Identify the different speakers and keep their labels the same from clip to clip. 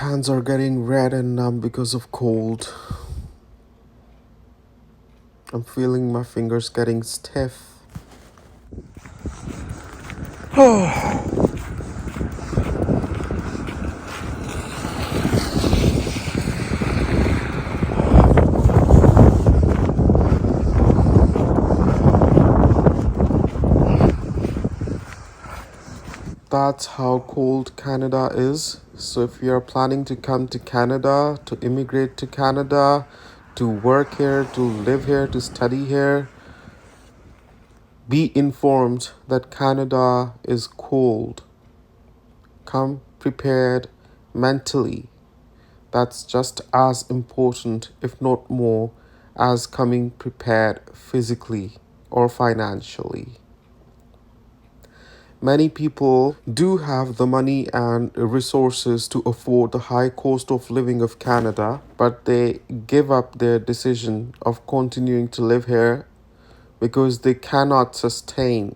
Speaker 1: hands are getting red and numb because of cold. I'm feeling my fingers getting stiff. That's how cold Canada is. So if you are planning to come to Canada, to immigrate to Canada, to work here, to live here, to study here, be informed that Canada is cold. Come prepared mentally. That's just as important, if not more, as coming prepared physically or financially. Many people do have the money and resources to afford the high cost of living of Canada, but they give up their decision of continuing to live here because they cannot sustain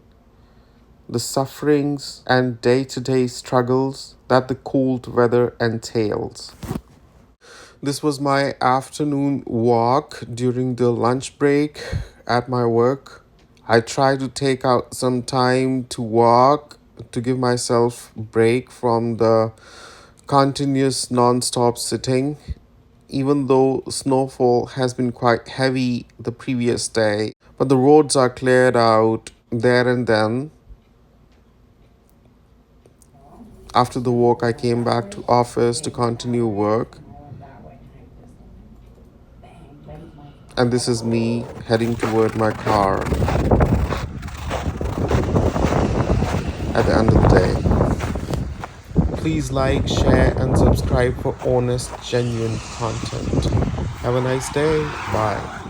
Speaker 1: the sufferings and day-to-day struggles that the cold weather entails. This was my afternoon walk during the lunch break at my work. I try to take out some time to walk to give myself a break from the continuous non-stop sitting. Even though snowfall has been quite heavy the previous day, but the roads are cleared out there and then. After the walk, I came back to office to continue work. And this is me heading toward my car at the end of the day. Please like, share, and subscribe for honest, genuine content. Have a nice day. Bye.